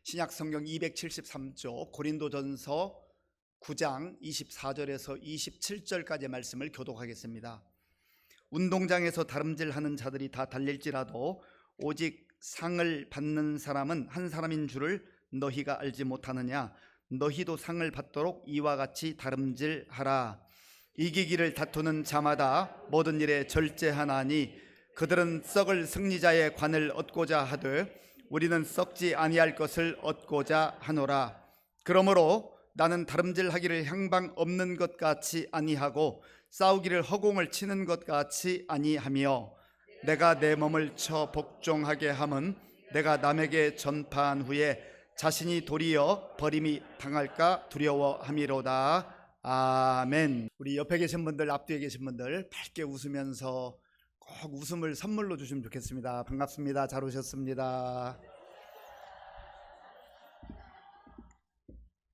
신약 성경 273쪽 고린도전서 9장 24절에서 27절까지의 말씀을 교독하겠습니다. 운동장에서 다름질하는 자들이 다 달릴지라도 오직 상을 받는 사람은 한 사람인 줄을 너희가 알지 못하느냐. 너희도 상을 받도록 이와 같이 다름질하라. 이기기를 다투는 자마다 모든 일에 절제하나니 그들은 썩을 승리자의 관을 얻고자 하되 우리는 썩지 아니할 것을 얻고자 하노라. 그러므로 나는 다름질하기를 향방 없는 것 같이 아니하고 싸우기를 허공을 치는 것 같이 아니하며 내가 내 몸을 쳐 복종하게 함은 내가 남에게 전파한 후에 자신이 도리어 버림이 당할까 두려워함이로다. 아멘. 우리 옆에 계신 분들, 앞뒤에 계신 분들 밝게 웃으면서 꼭 웃음을 선물로 주시면 좋겠습니다. 반갑습니다. 잘 오셨습니다.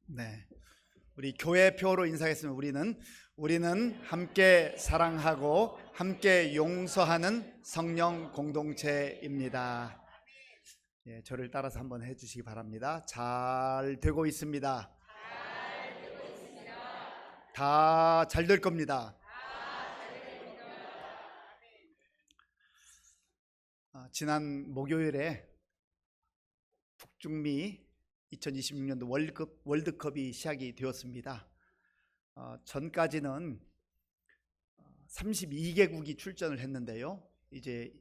네, 우리 교회표로 인사했으면 우리는 함께 사랑하고 함께 용서하는 성령 공동체입니다. 예, 저를 따라서 한번 해주시기 바랍니다. 잘 되고 있습니다. 다 잘 될 겁니다. 지난 목요일에 북중미 2026년도 월드컵이 시작이 되었습니다. 전까지는 32개국이 출전을 했는데요. 이제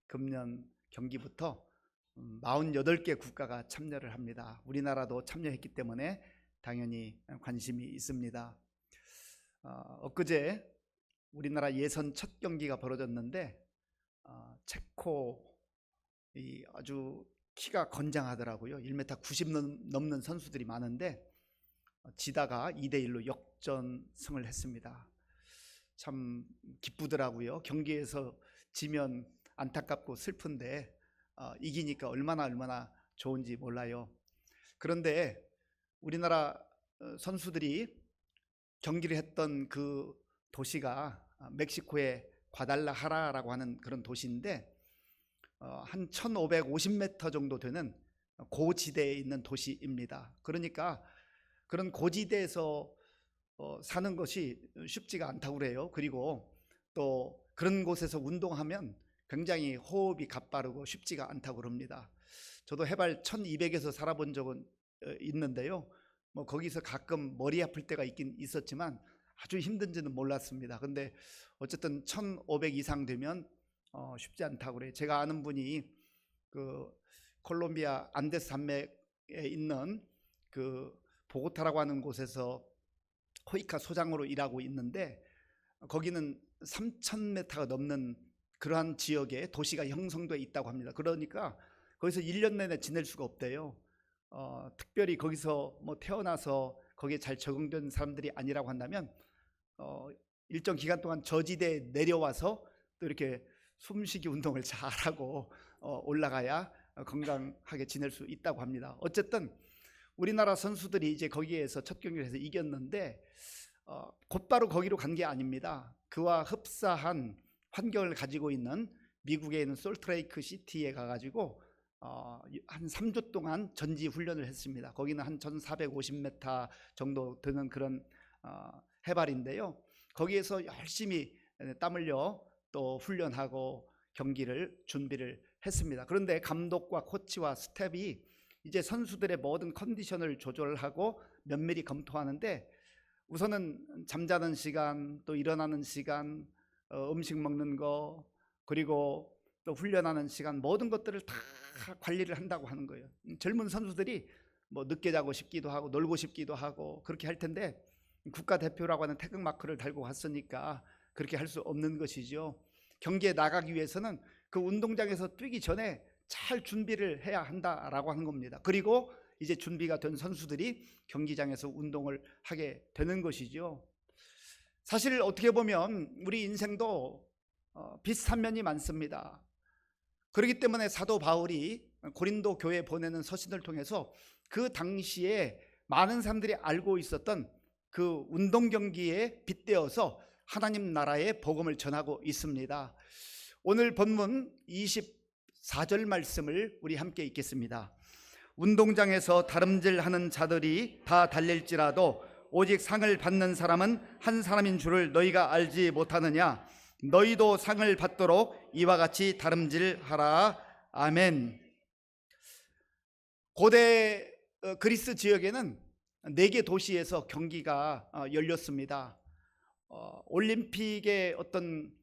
금년 경기부터 48개 국가가 참여를 합니다. 우리나라도 참여했기 때문에 당연히 관심이 있습니다. 엊그제 우리나라 예선 첫 경기가 벌어졌는데 체코 아주 키가 건장하더라고요. 1m 90 넘는 선수들이 많은데 지다가 2대1로 역전승을 했습니다. 참 기쁘더라고요. 경기에서 지면 안타깝고 슬픈데 이기니까 얼마나 좋은지 몰라요. 그런데 우리나라 선수들이 경기를 했던 그 도시가 멕시코의 과달라하라라고 하는 그런 도시인데 한 1550m 정도 되는 고지대에 있는 도시입니다. 그러니까 그런 고지대에서 사는 것이 쉽지가 않다고 그래요. 그리고 또 그런 곳에서 운동하면 굉장히 호흡이 가빠르고 쉽지가 않다고 그럽니다. 저도 해발 1200에서 살아본 적은 있는데요. 거기서 가끔 머리 아플 때가 있긴 있었지만 아주 힘든지는 몰랐습니다. 근데 어쨌든 1500 이상 되면 쉽지 않다고 그래요. 제가 아는 분이 그 콜롬비아 안데스 산맥에 있는 그 보고타라고 하는 곳에서 호이카 소장으로 일하고 있는데 거기는 3000m가 넘는 그러한 지역에 도시가 형성되어 있다고 합니다. 그러니까 거기서 1년 내내 지낼 수가 없대요. 특별히 거기서 태어나서 거기에 잘 적응된 사람들이 아니라고 한다면 일정 기간 동안 저지대에 내려와서 또 이렇게 숨쉬기 운동을 잘하고 올라가야 건강하게 지낼 수 있다고 합니다. 어쨌든 우리나라 선수들이 이제 거기에서 첫 경기를 해서 이겼는데 곧바로 거기로 간 게 아닙니다. 그와 흡사한 환경을 가지고 있는 미국에 있는 솔트레이크 시티에 가가지고 한 3주 동안 전지 훈련을 했습니다. 거기는 한 1450m 정도 되는 그런 해발인데요. 거기에서 열심히 땀 흘려 또 훈련하고 경기를 준비를 했습니다. 그런데 감독과 코치와 스텝이 이제 선수들의 모든 컨디션을 조절하고 면밀히 검토하는데 우선은 잠자는 시간, 또 일어나는 시간, 음식 먹는 거, 그리고 또 훈련하는 시간, 모든 것들을 다 관리를 한다고 하는 거예요. 젊은 선수들이 늦게 자고 싶기도 하고 놀고 싶기도 하고 그렇게 할 텐데 국가대표라고 하는 태극마크를 달고 갔으니까 그렇게 할 수 없는 것이죠. 경기에 나가기 위해서는 그 운동장에서 뛰기 전에 잘 준비를 해야 한다라고 하는 겁니다. 그리고 이제 준비가 된 선수들이 경기장에서 운동을 하게 되는 것이죠. 사실 어떻게 보면 우리 인생도 비슷한 면이 많습니다. 그렇기 때문에 사도 바울이 고린도 교회에 보내는 서신을 통해서 그 당시에 많은 사람들이 알고 있었던 그 운동 경기에 빗대어서 하나님 나라의 복음을 전하고 있습니다. 오늘 본문 24절 말씀을 우리 함께 읽겠습니다. 운동장에서 다름질하는 자들이 다 달릴지라도 오직 상을 받는 사람은 한 사람인 줄을 너희가 알지 못하느냐? 너희도 상을 받도록 이와 같이 다름질하라. 아멘. 고대 그리스 지역에는 4개 도시에서 경기가 열렸습니다. 올림픽의 어떤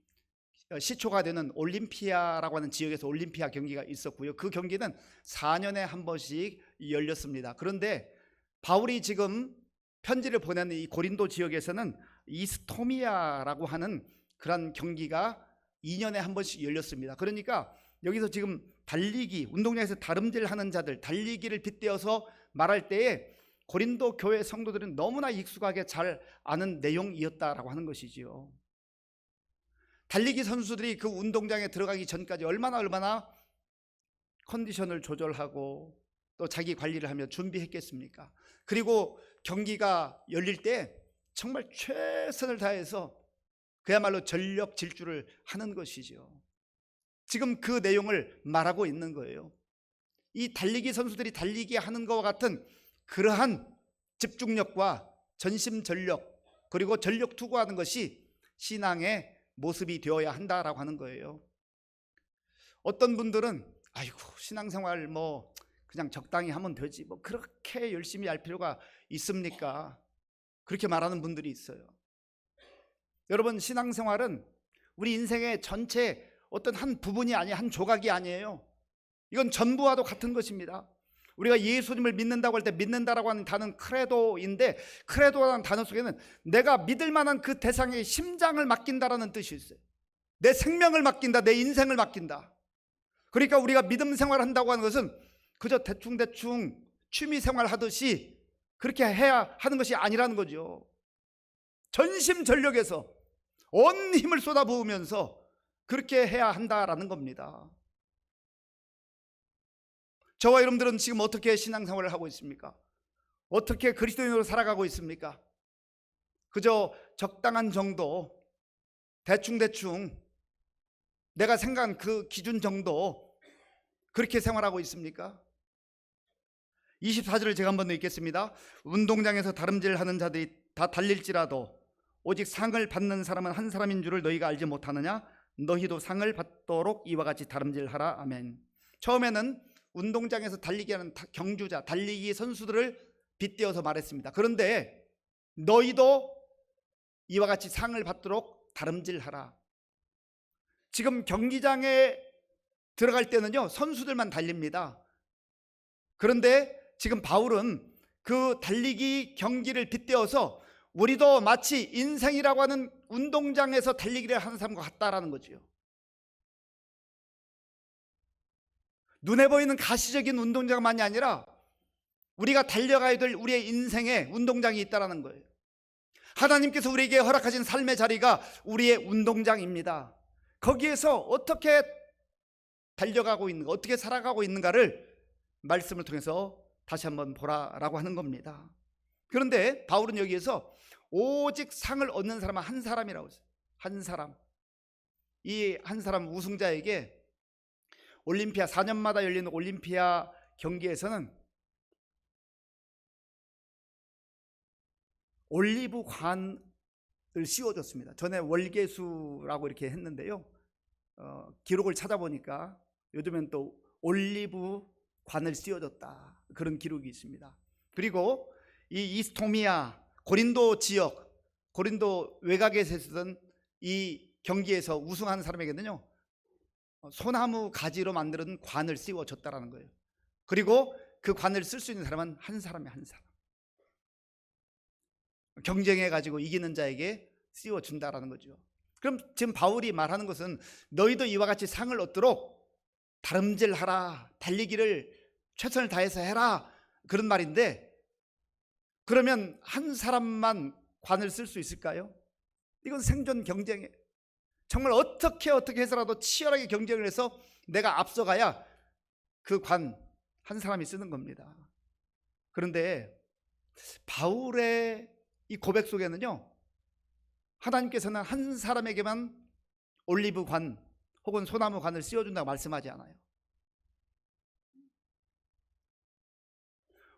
시초가 되는 올림피아라고 하는 지역에서 올림피아 경기가 있었고요. 그 경기는 4년에 한 번씩 열렸습니다. 그런데 바울이 지금 편지를 보내는 이 고린도 지역에서는 이스토미아라고 하는 그런 경기가 2년에 한 번씩 열렸습니다. 그러니까 여기서 지금 달리기, 운동장에서 다름질하는 자들, 달리기를 빗대어서 말할 때에 고린도 교회 성도들은 너무나 익숙하게 잘 아는 내용이었다라고 하는 것이지요. 달리기 선수들이 그 운동장에 들어가기 전까지 얼마나 컨디션을 조절하고 또 자기 관리를 하며 준비했겠습니까? 그리고 경기가 열릴 때 정말 최선을 다해서 그야말로 전력 질주를 하는 것이죠. 지금 그 내용을 말하고 있는 거예요. 이 달리기 선수들이 달리기 하는 것과 같은 그러한 집중력과 전심전력 그리고 전력 투구하는 것이 신앙의 모습이 되어야 한다라고 하는 거예요. 어떤 분들은 아이고 신앙생활 뭐 그냥 적당히 하면 되지 뭐 그렇게 열심히 할 필요가 있습니까? 그렇게 말하는 분들이 있어요. 여러분, 신앙생활은 우리 인생의 전체 어떤 한 부분이 아니에요. 한 조각이 아니에요. 이건 전부와도 같은 것입니다. 우리가 예수님을 믿는다고 할 때 믿는다라고 하는 단어는 크레도인데, 크레도라는 단어 속에는 내가 믿을 만한 그 대상의 심장을 맡긴다라는 뜻이 있어요. 내 생명을 맡긴다, 내 인생을 맡긴다. 그러니까 우리가 믿음 생활한다고 하는 것은 그저 대충 취미 생활하듯이 그렇게 해야 하는 것이 아니라는 거죠. 전심전력에서 온 힘을 쏟아부으면서 그렇게 해야 한다라는 겁니다. 저와 여러분들은 지금 어떻게 신앙생활을 하고 있습니까? 어떻게 그리스도인으로 살아가고 있습니까? 그저 적당한 정도, 대충 내가 생각한 그 기준 정도 그렇게 생활하고 있습니까? 24절을 제가 한번 읽겠습니다. 운동장에서 다름질하는 자들이 다 달릴지라도 오직 상을 받는 사람은 한 사람인 줄을 너희가 알지 못하느냐? 너희도 상을 받도록 이와 같이 다름질하라. 아멘. 처음에는 운동장에서 달리기 하는 경주자, 달리기 선수들을 빗대어서 말했습니다. 그런데 너희도 이와 같이 상을 받도록 다름질하라. 지금 경기장에 들어갈 때는요 선수들만 달립니다. 그런데 지금 바울은 그 달리기 경기를 빗대어서 우리도 마치 인생이라고 하는 운동장에서 달리기를 하는 사람과 같다라는 거죠. 눈에 보이는 가시적인 운동장만이 아니라 우리가 달려가야 될 우리의 인생에 운동장이 있다는 거예요. 하나님께서 우리에게 허락하신 삶의 자리가 우리의 운동장입니다. 거기에서 어떻게 달려가고 있는가, 어떻게 살아가고 있는가를 말씀을 통해서 다시 한번 보라라고 하는 겁니다. 그런데 바울은 여기에서 오직 상을 얻는 사람은 한 사람이라고 했어요. 한 사람. 이 한 사람 우승자에게 올림피아 4년마다 열리는 올림피아 경기에서는 올리브 관을 씌워줬습니다. 전에 월계수라고 이렇게 했는데요. 기록을 찾아보니까 요즘엔 또 올리브 관을 씌워줬다, 그런 기록이 있습니다. 그리고 이 이스토미아 고린도 지역, 고린도 외곽에서 있었던 이 경기에서 우승한 사람에게는요 소나무 가지로 만든 관을 씌워줬다라는 거예요. 그리고 그 관을 쓸 수 있는 사람은 한 사람이 한 사람. 경쟁해가지고 이기는 자에게 씌워준다라는 거죠. 그럼 지금 바울이 말하는 것은 너희도 이와 같이 상을 얻도록 다름질하라, 달리기를 최선을 다해서 해라, 그런 말인데, 그러면 한 사람만 관을 쓸 수 있을까요? 이건 생존 경쟁에 정말 어떻게 해서라도 치열하게 경쟁을 해서 내가 앞서가야 그 관 한 사람이 쓰는 겁니다. 그런데 바울의 이 고백 속에는요 하나님께서는 한 사람에게만 올리브 관 혹은 소나무 관을 씌워준다고 말씀하지 않아요.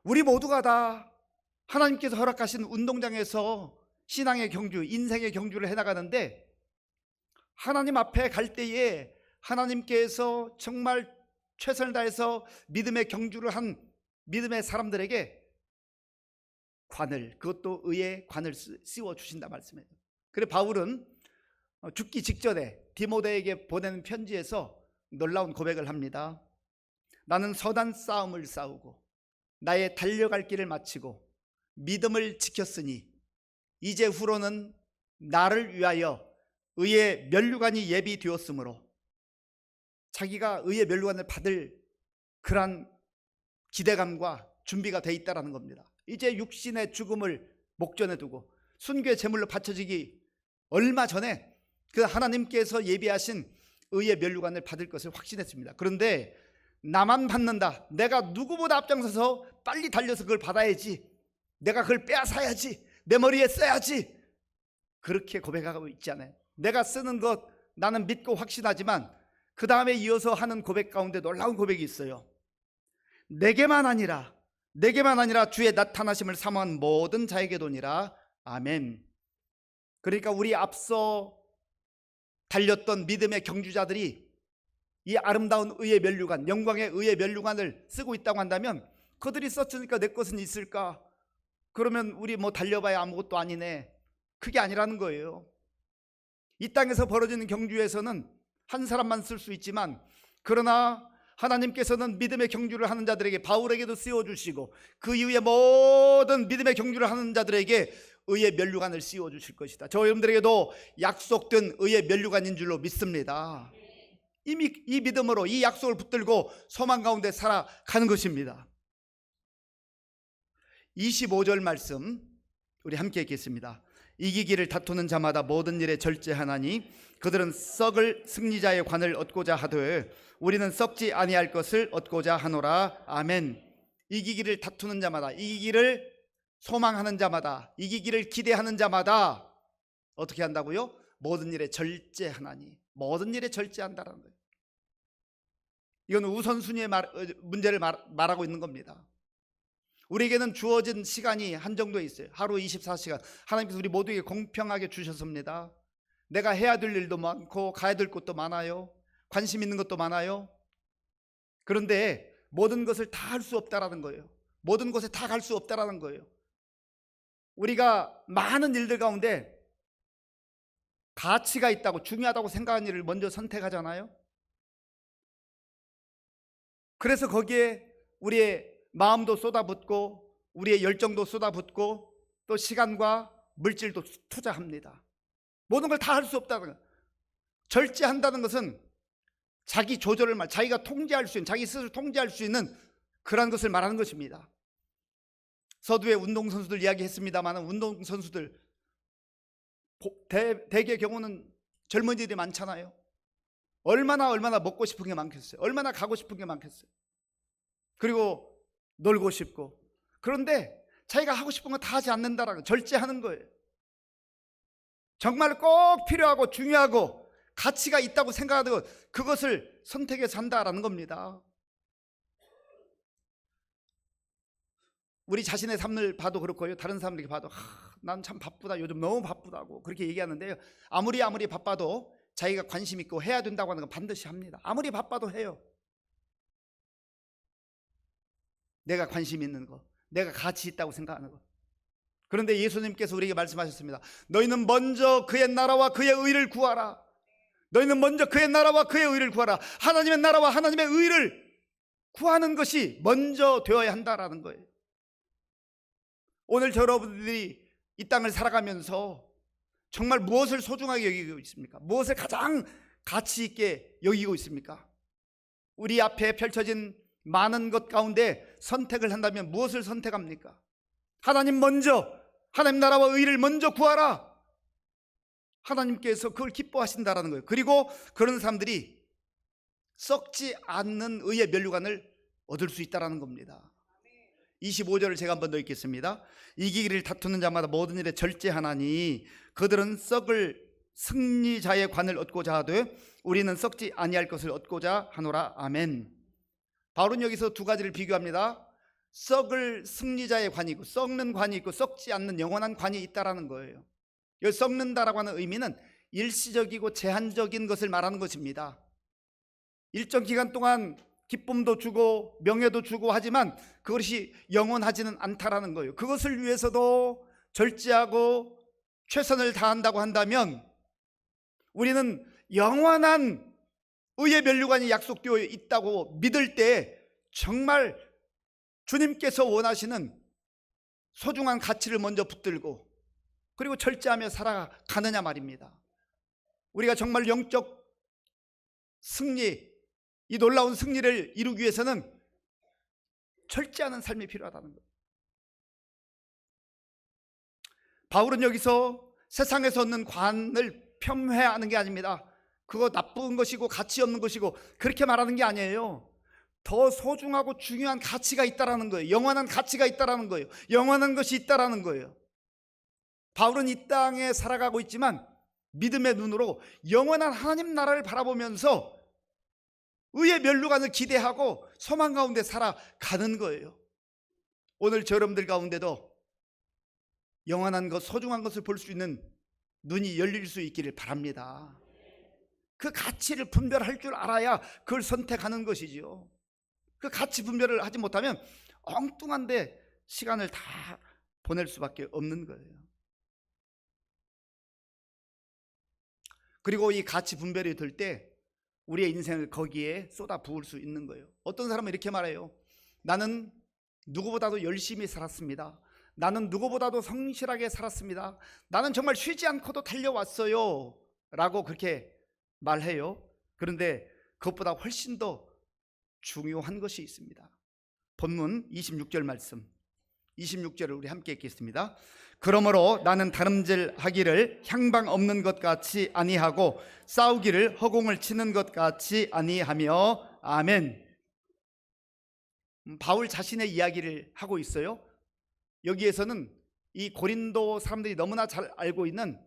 우리 모두가 다 하나님께서 허락하신 운동장에서 신앙의 경주, 인생의 경주를 해나가는데, 하나님 앞에 갈 때에 하나님께서 정말 최선을 다해서 믿음의 경주를 한 믿음의 사람들에게 관을, 그것도 의의 관을 씌워 주신다 말씀이에요. 그래 바울은 죽기 직전에 디모데에게 보내는 편지에서 놀라운 고백을 합니다. 나는 선한 싸움을 싸우고 나의 달려갈 길을 마치고 믿음을 지켰으니 이제 후로는 나를 위하여 의의 면류관이 예비되었으므로, 자기가 의의 면류관을 받을 그러한 기대감과 준비가 돼 있다라는 겁니다. 이제 육신의 죽음을 목전에 두고 순교의 제물로 바쳐지기 얼마 전에 그 하나님께서 예비하신 의의 면류관을 받을 것을 확신했습니다. 그런데 나만 받는다, 내가 누구보다 앞장서서 빨리 달려서 그걸 받아야지, 내가 그걸 빼앗아야지, 내 머리에 써야지, 그렇게 고백하고 있지 않아요. 내가 쓰는 것 나는 믿고 확신하지만 그 다음에 이어서 하는 고백 가운데 놀라운 고백이 있어요. 내게만 아니라 주의 나타나심을 사모한 모든 자에게도니라. 아멘. 그러니까 우리 앞서 달렸던 믿음의 경주자들이 이 아름다운 의의 면류관, 영광의 의의 면류관을 쓰고 있다고 한다면, 그들이 썼으니까 내 것은 있을까? 그러면 우리 뭐 달려봐야 아무것도 아니네, 그게 아니라는 거예요. 이 땅에서 벌어지는 경주에서는 한 사람만 쓸 수 있지만, 그러나 하나님께서는 믿음의 경주를 하는 자들에게, 바울에게도 씌워주시고 그 이후에 모든 믿음의 경주를 하는 자들에게 의의 면류관을 씌워주실 것이다. 저 여러분들에게도 약속된 의의 면류관인 줄로 믿습니다. 이미 이 믿음으로 이 약속을 붙들고 소망 가운데 살아가는 것입니다. 25절 말씀 우리 함께 읽겠습니다. 이기기를 다투는 자마다 모든 일에 절제하나니 그들은 썩을 승리자의 관을 얻고자 하되 우리는 썩지 아니할 것을 얻고자 하노라. 아멘. 이기기를 다투는 자마다, 이기기를 소망하는 자마다, 이기기를 기대하는 자마다 어떻게 한다고요? 모든 일에 절제하나니, 모든 일에 절제한다라는 거예요. 이건 우선순위의 문제를 말하고 있는 겁니다. 우리에게는 주어진 시간이 한정돼 있어요. 하루 24시간 하나님께서 우리 모두에게 공평하게 주셨습니다. 내가 해야 될 일도 많고 가야 될 곳도 많아요. 관심 있는 것도 많아요. 그런데 모든 것을 다 할 수 없다라는 거예요. 모든 곳에 다 갈 수 없다라는 거예요. 우리가 많은 일들 가운데 가치가 있다고, 중요하다고 생각하는 일을 먼저 선택하잖아요. 그래서 거기에 우리의 마음도 쏟아붓고 우리의 열정도 쏟아붓고 또 시간과 물질도 투자합니다. 모든 걸 다 할 수 없다는 거예요. 절제한다는 것은 자기 조절을 자기가 통제할 수 있는, 자기 스스로 통제할 수 있는 그런 것을 말하는 것입니다. 서두에 운동선수들 이야기했습니다만, 운동선수들 대개 경우는 젊은이들이 많잖아요. 얼마나 먹고 싶은 게 많겠어요. 얼마나 가고 싶은 게 많겠어요. 그리고 놀고 싶고. 그런데 자기가 하고 싶은 거 다 하지 않는다라는, 절제하는 거예요. 정말 꼭 필요하고 중요하고 가치가 있다고 생각하고 그것을 선택해서 한다라는 겁니다. 우리 자신의 삶을 봐도 그렇고요, 다른 사람들에게 봐도 난 참 바쁘다, 요즘 너무 바쁘다고 그렇게 얘기하는데요, 아무리 바빠도 자기가 관심 있고 해야 된다고 하는 건 반드시 합니다. 아무리 바빠도 해요. 내가 관심 있는 거, 내가 가치 있다고 생각하는 거. 그런데 예수님께서 우리에게 말씀하셨습니다. 너희는 먼저 그의 나라와 그의 의를 구하라. 너희는 먼저 그의 나라와 그의 의를 구하라. 하나님의 나라와 하나님의 의를 구하는 것이 먼저 되어야 한다라는 거예요. 오늘 여러분들이 이 땅을 살아가면서 정말 무엇을 소중하게 여기고 있습니까? 무엇을 가장 가치 있게 여기고 있습니까? 우리 앞에 펼쳐진 많은 것 가운데 선택을 한다면 무엇을 선택합니까? 하나님 먼저, 하나님 나라와 의를 먼저 구하라. 하나님께서 그걸 기뻐하신다라는 거예요. 그리고 그런 사람들이 썩지 않는 의의 면류관을 얻을 수 있다라는 겁니다. 25절을 제가 한번 더 읽겠습니다. 이기기를 다투는 자마다 모든 일에 절제하나니 그들은 썩을 승리자의 관을 얻고자 하되 우리는 썩지 아니할 것을 얻고자 하노라. 아멘. 바울은 여기서 두 가지를 비교합니다. 썩을 승리자의 관이 있고 썩는 관이 있고 썩지 않는 영원한 관이 있다라는 거예요. 이 썩는다라고 하는 의미는 일시적이고 제한적인 것을 말하는 것입니다. 일정 기간 동안 기쁨도 주고 명예도 주고 하지만 그것이 영원하지는 않다라는 거예요. 그것을 위해서도 절제하고 최선을 다한다고 한다면 우리는 영원한 의의 면류관이 약속되어 있다고 믿을 때 정말 주님께서 원하시는 소중한 가치를 먼저 붙들고 그리고 절제하며 살아가느냐 말입니다. 우리가 정말 영적 승리, 이 놀라운 승리를 이루기 위해서는 절제하는 삶이 필요하다는 거예요. 바울은 여기서 세상에서 얻는 관을 폄훼하는 게 아닙니다. 그거 나쁜 것이고 가치 없는 것이고 그렇게 말하는 게 아니에요. 더 소중하고 중요한 가치가 있다라는 거예요. 영원한 가치가 있다라는 거예요. 영원한 것이 있다라는 거예요. 바울은 이 땅에 살아가고 있지만 믿음의 눈으로 영원한 하나님 나라를 바라보면서 의의 면류관을 기대하고 소망 가운데 살아가는 거예요. 오늘 저 여러분들 가운데도 영원한 것, 소중한 것을 볼 수 있는 눈이 열릴 수 있기를 바랍니다. 그 가치를 분별할 줄 알아야 그걸 선택하는 것이지요. 그 가치 분별을 하지 못하면 엉뚱한데 시간을 다 보낼 수밖에 없는 거예요. 그리고 이 가치 분별이 될 때 우리의 인생을 거기에 쏟아 부을 수 있는 거예요. 어떤 사람은 이렇게 말해요. 나는 누구보다도 열심히 살았습니다. 나는 누구보다도 성실하게 살았습니다. 나는 정말 쉬지 않고도 달려왔어요 라고 그렇게 말해요. 그런데 그것보다 훨씬 더 중요한 것이 있습니다. 본문 26절 말씀, 26절을 우리 함께 읽겠습니다. 그러므로 나는 다름질하기를 향방 없는 것 같이 아니하고 싸우기를 허공을 치는 것 같이 아니하며. 아멘. 바울 자신의 이야기를 하고 있어요. 여기에서는 이 고린도 사람들이 너무나 잘 알고 있는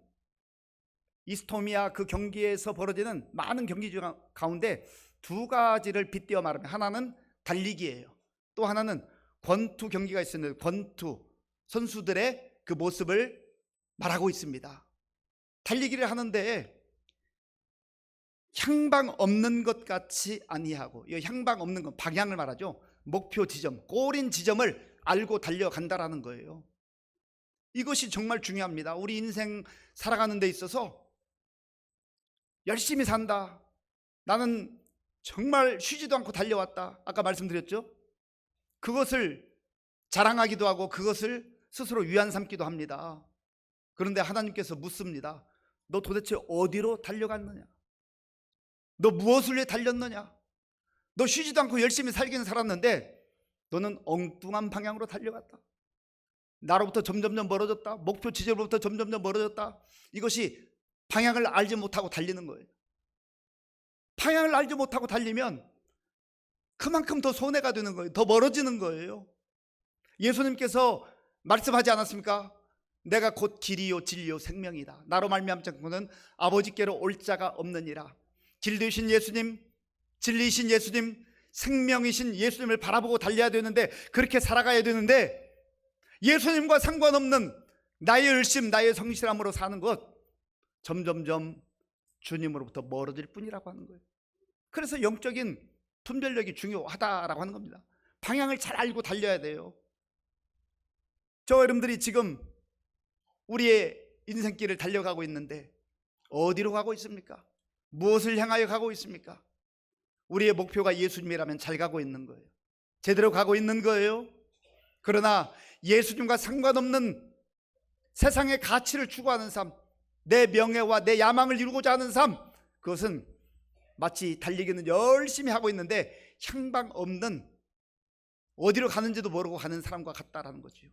이스토미아 그 경기에서 벌어지는 많은 경기 중 가운데 두 가지를 빗대어 말하면 하나는 달리기예요. 또 하나는 권투 경기가 있었는데 권투 선수들의 그 모습을 말하고 있습니다. 달리기를 하는데 향방 없는 것 같이 아니하고, 이 향방 없는 건 방향을 말하죠. 목표 지점, 골인 지점을 알고 달려간다라는 거예요. 이것이 정말 중요합니다. 우리 인생 살아가는 데 있어서 열심히 산다, 나는 정말 쉬지도 않고 달려왔다, 아까 말씀드렸죠. 그것을 자랑하기도 하고 그것을 스스로 위안 삼기도 합니다. 그런데 하나님께서 묻습니다. 너 도대체 어디로 달려갔느냐? 너 무엇을 위해 달렸느냐? 너 쉬지도 않고 열심히 살기는 살았는데 너는 엉뚱한 방향으로 달려갔다. 나로부터 점점점 멀어졌다. 목표 지점으로부터 점점점 멀어졌다. 이것이 방향을 알지 못하고 달리는 거예요. 방향을 알지 못하고 달리면 그만큼 더 손해가 되는 거예요. 더 멀어지는 거예요. 예수님께서 말씀하지 않았습니까? 내가 곧 길이요 진리요 생명이다. 나로 말미암지 않고는 아버지께로 올 자가 없느니라. 길 되신 예수님, 진리이신 예수님, 생명이신 예수님을 바라보고 달려야 되는데, 그렇게 살아가야 되는데 예수님과 상관없는 나의 열심, 나의 성실함으로 사는 것, 점점점 주님으로부터 멀어질 뿐이라고 하는 거예요. 그래서 영적인 분별력이 중요하다라고 하는 겁니다. 방향을 잘 알고 달려야 돼요. 저 여러분들이 지금 우리의 인생길을 달려가고 있는데 어디로 가고 있습니까? 무엇을 향하여 가고 있습니까? 우리의 목표가 예수님이라면 잘 가고 있는 거예요. 제대로 가고 있는 거예요. 그러나 예수님과 상관없는 세상의 가치를 추구하는 삶, 내 명예와 내 야망을 이루고자 하는 삶, 그것은 마치 달리기는 열심히 하고 있는데 향방 없는, 어디로 가는지도 모르고 가는 사람과 같다라는 거죠.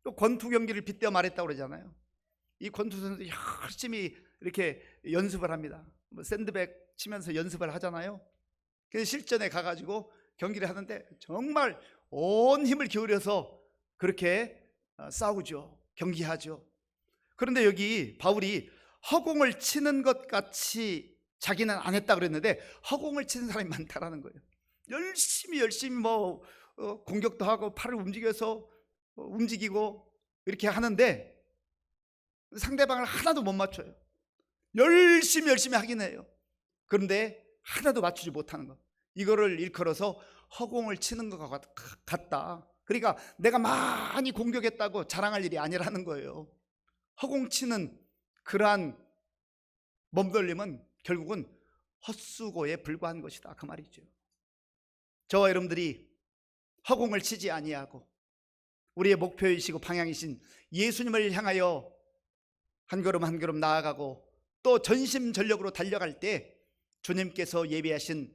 또 권투 경기를 빗대어 말했다고 그러잖아요. 이 권투 선수들이 열심히 이렇게 연습을 합니다. 뭐 샌드백 치면서 연습을 하잖아요. 그래서 실전에 가가지고 경기를 하는데 정말 온 힘을 기울여서 그렇게 싸우죠. 경기하죠. 그런데 여기 바울이 허공을 치는 것 같이 자기는 안 했다 그랬는데 허공을 치는 사람이 많다라는 거예요. 열심히 뭐 공격도 하고 팔을 움직여서 움직이고 이렇게 하는데 상대방을 하나도 못 맞춰요. 열심히 하긴 해요. 그런데 하나도 맞추지 못하는 것, 이거를 일컬어서 허공을 치는 것 같다. 그러니까 내가 많이 공격했다고 자랑할 일이 아니라는 거예요. 허공치는 그러한 몸돌림은 결국은 헛수고에 불과한 것이다, 그 말이죠. 저와 여러분들이 허공을 치지 아니하고 우리의 목표이시고 방향이신 예수님을 향하여 한 걸음 한 걸음 나아가고 또 전심전력으로 달려갈 때 주님께서 예비하신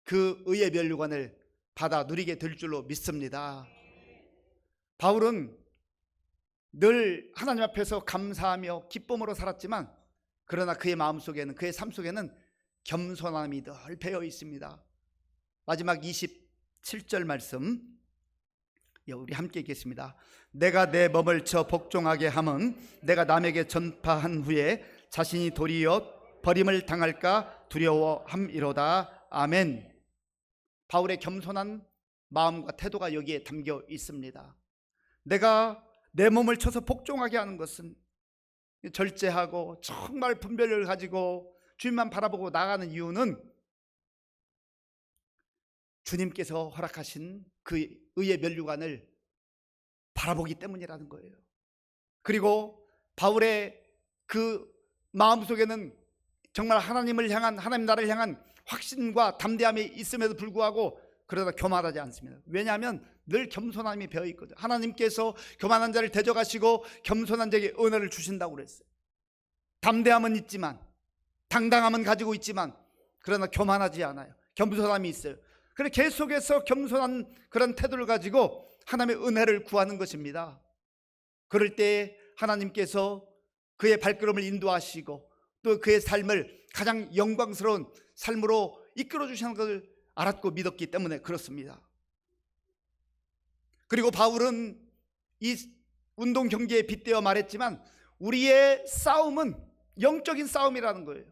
그 의의 면류관을 받아 누리게 될 줄로 믿습니다. 바울은 늘 하나님 앞에서 감사하며 기쁨으로 살았지만 그러나 그의 마음속에는, 그의 삶 속에는 겸손함이 늘 배어 있습니다. 마지막 27절 말씀 우리 함께 읽겠습니다. 내가 내 몸을 쳐 복종하게 함은 내가 남에게 전파한 후에 자신이 도리어 버림을 당할까 두려워함이로다. 아멘. 바울의 겸손한 마음과 태도가 여기에 담겨 있습니다. 내가 내 몸을 쳐서 복종하게 하는 것은 절제하고 정말 분별력을 가지고 주님만 바라보고 나가는 이유는 주님께서 허락하신 그 의의 면류관을 바라보기 때문이라는 거예요. 그리고 바울의 그 마음속에는 정말 하나님을 향한, 하나님 나라를 향한 확신과 담대함이 있음에도 불구하고 그러다 교만하지 않습니다. 왜냐하면 늘 겸손함이 배어 있거든요. 하나님께서 교만한 자를 대적하시고 겸손한 자에게 은혜를 주신다고 그랬어요. 담대함은 있지만, 당당함은 가지고 있지만 그러나 교만하지 않아요. 겸손함이 있어요. 그래서 계속해서 겸손한 그런 태도를 가지고 하나님의 은혜를 구하는 것입니다. 그럴 때 하나님께서 그의 발걸음을 인도하시고 또 그의 삶을 가장 영광스러운 삶으로 이끌어 주시는 것을 알았고 믿었기 때문에 그렇습니다. 그리고 바울은 이 운동 경기에 빗대어 말했지만 우리의 싸움은 영적인 싸움이라는 거예요.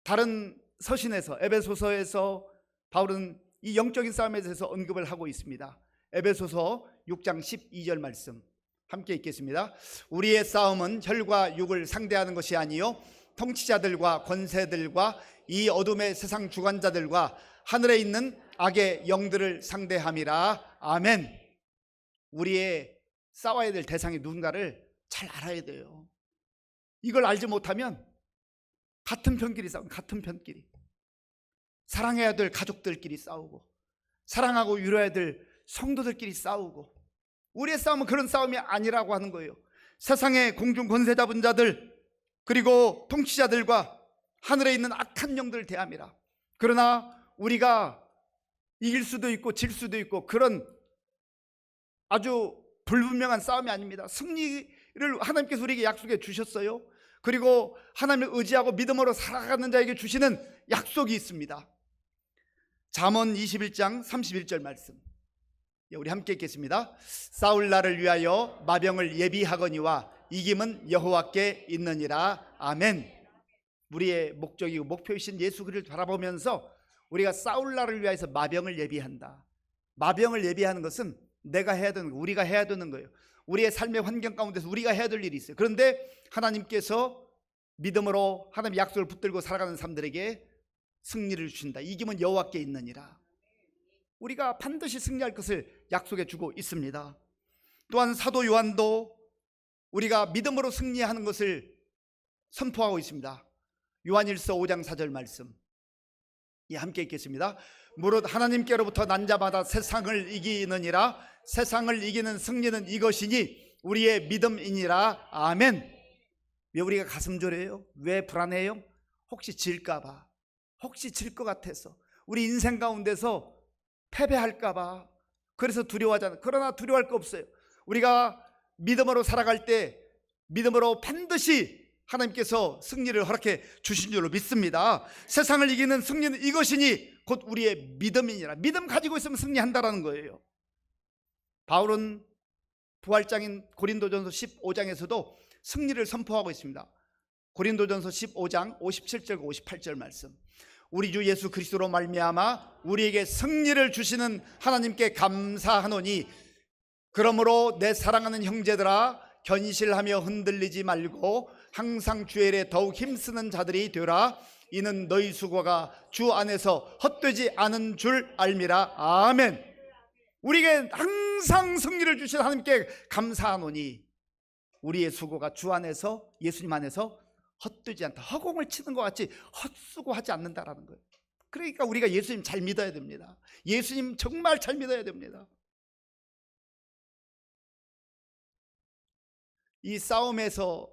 다른 서신에서, 에베소서에서 바울은 이 영적인 싸움에 대해서 언급을 하고 있습니다. 에베소서 6장 12절 말씀 함께 읽겠습니다. 우리의 싸움은 혈과 육을 상대하는 것이 아니요 통치자들과 권세들과 이 어둠의 세상 주관자들과 하늘에 있는 악의 영들을 상대함이라. 아멘. 우리의 싸워야 될 대상이 누군가를 잘 알아야 돼요. 이걸 알지 못하면 같은 편끼리 싸우고, 같은 편끼리 사랑해야 될 가족들끼리 싸우고 사랑하고 위로해야 될 성도들끼리 싸우고, 우리의 싸움은 그런 싸움이 아니라고 하는 거예요. 세상의 공중 권세 잡은 자들 그리고 통치자들과 하늘에 있는 악한 영들을 대함이라. 그러나 우리가 이길 수도 있고 질 수도 있고 그런 아주 불분명한 싸움이 아닙니다. 승리를 하나님께서 우리에게 약속해 주셨어요. 그리고 하나님을 의지하고 믿음으로 살아가는 자에게 주시는 약속이 있습니다. 잠언 21장 31절 말씀 우리 함께 읽겠습니다. 싸울 날을 위하여 마병을 예비하거니와 이김은 여호와께 있느니라. 아멘. 우리의 목적이고 목표이신 예수 그리스도를 바라보면서 우리가 싸울 날을 위해서 마병을 예비한다. 마병을 예비하는 것은 내가 해야 되는 거, 우리가 해야 되는 거예요. 우리의 삶의 환경 가운데서 우리가 해야 될 일이 있어요. 그런데 하나님께서 믿음으로 하나님의 약속을 붙들고 살아가는 사람들에게 승리를 주신다. 이김은 여호와께 있느니라. 우리가 반드시 승리할 것을 약속해 주고 있습니다. 또한 사도 요한도 우리가 믿음으로 승리하는 것을 선포하고 있습니다. 요한일서 5장 4절 말씀 함께 읽겠습니다. 무릇 하나님께로부터 난 자마다 세상을 이기느니라. 세상을 이기는 승리는 이것이니 우리의 믿음이니라. 아멘. 왜 우리가 가슴 졸여요? 왜 불안해요? 혹시 질까봐, 혹시 질 것 같아서, 우리 인생 가운데서 패배할까봐 그래서 두려워하잖아요. 그러나 두려워할 거 없어요. 우리가 믿음으로 살아갈 때 믿음으로 반드시 하나님께서 승리를 허락해 주신 줄로 믿습니다. 세상을 이기는 승리는 이것이니 곧 우리의 믿음이니라. 믿음 가지고 있으면 승리한다라는 거예요. 바울은 부활장인 고린도전서 15장에서도 승리를 선포하고 있습니다. 고린도전서 15장 57절 58절 말씀 우리 주 예수 그리스도로 말미암아 우리에게 승리를 주시는 하나님께 감사하노니, 그러므로 내 사랑하는 형제들아, 견실하며 흔들리지 말고 항상 주의 일에 더욱 힘쓰는 자들이 되라. 이는 너희 수고가 주 안에서 헛되지 않은 줄 알미라. 아멘. 우리에게 항상 승리를 주신 하나님께 감사하노니 우리의 수고가 주 안에서, 예수님 안에서 헛되지 않다. 허공을 치는 것 같이 헛수고하지 않는다라는 거예요. 그러니까 우리가 예수님 잘 믿어야 됩니다. 예수님 정말 잘 믿어야 됩니다. 이 싸움에서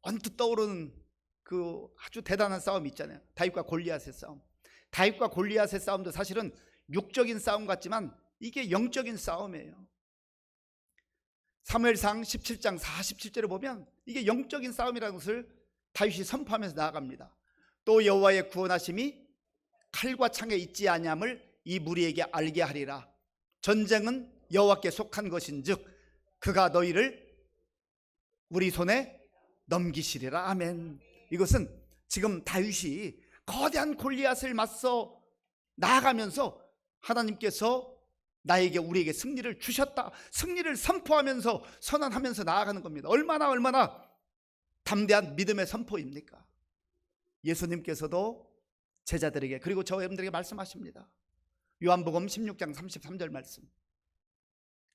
언뜻 떠오르는 그 아주 대단한 싸움이 있잖아요. 다윗과 골리앗의 싸움. 다윗과 골리앗의 싸움도 사실은 육적인 싸움 같지만 이게 영적인 싸움이에요. 사무엘상 17장 47절에 보면 이게 영적인 싸움이라는 것을 다윗이 선포하면서 나아갑니다. 또 여호와의 구원하심이 칼과 창에 있지 아니함을 이 무리에게 알게 하리라. 전쟁은 여호와께 속한 것인즉 그가 너희를 우리 손에 넘기시리라. 아멘. 이것은 지금 다윗이 거대한 골리앗을 맞서 나아가면서 하나님께서 나에게, 우리에게 승리를 주셨다, 승리를 선포하면서 선언하면서 나아가는 겁니다. 얼마나 담대한 믿음의 선포입니까? 예수님께서도 제자들에게, 그리고 저 여러분들에게 말씀하십니다. 요한복음 16장 33절 말씀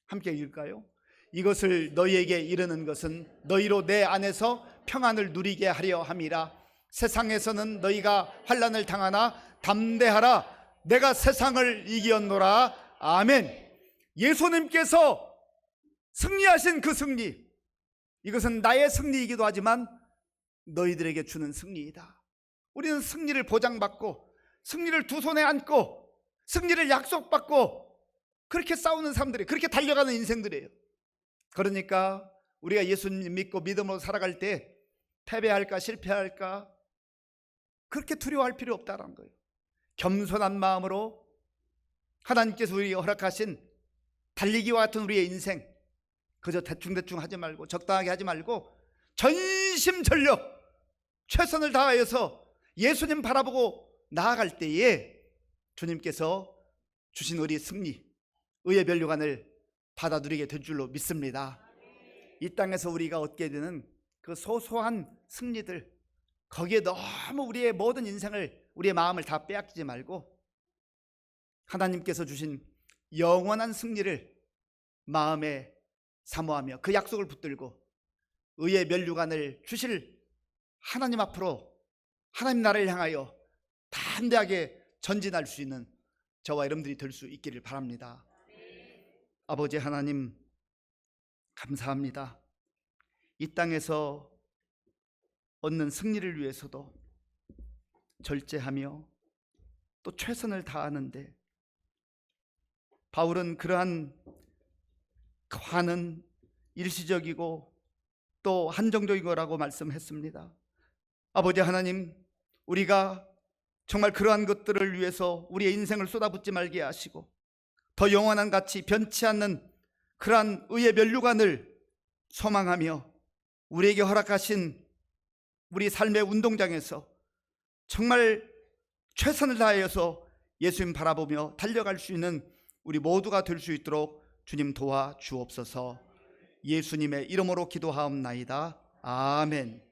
함께 읽을까요? 이것을 너희에게 이르는 것은 너희로 내 안에서 평안을 누리게 하려 함이라. 세상에서는 너희가 환난을 당하나 담대하라. 내가 세상을 이기었노라. 아멘. 예수님께서 승리하신 그 승리, 이것은 나의 승리이기도 하지만 너희들에게 주는 승리이다. 우리는 승리를 보장받고, 승리를 두 손에 안고, 승리를 약속받고, 그렇게 싸우는 사람들이, 그렇게 달려가는 인생들이에요. 그러니까 우리가 예수님 믿고 믿음으로 살아갈 때 패배할까 실패할까 그렇게 두려워할 필요 없다는 거예요. 겸손한 마음으로 하나님께서 우리에게 허락하신 달리기와 같은 우리의 인생, 그저 대충대충 하지 말고, 적당하게 하지 말고 전심전력 최선을 다하여서 예수님 바라보고 나아갈 때에 주님께서 주신 우리 승리, 의의 면류관을 받아 누리게 될 줄로 믿습니다. 이 땅에서 우리가 얻게 되는 그 소소한 승리들, 거기에 너무 우리의 모든 인생을, 우리의 마음을 다 빼앗기지 말고 하나님께서 주신 영원한 승리를 마음에 사모하며 그 약속을 붙들고 의의 면류관을 주실 하나님 앞으로, 하나님 나라를 향하여 담대하게 전진할 수 있는 저와 여러분들이 될 수 있기를 바랍니다. 아버지 하나님, 감사합니다. 이 땅에서 얻는 승리를 위해서도 절제하며 또 최선을 다하는데, 바울은 그러한 관은 일시적이고 또 한정적인 거라고 말씀했습니다. 아버지 하나님, 우리가 정말 그러한 것들을 위해서 우리의 인생을 쏟아붓지 말게 하시고 더 영원한 가치, 변치 않는 그러한 의의 면류관을 소망하며 우리에게 허락하신 우리 삶의 운동장에서 정말 최선을 다하여서 예수님 바라보며 달려갈 수 있는 우리 모두가 될 수 있도록 주님 도와 주옵소서. 예수님의 이름으로 기도하옵나이다. 아멘.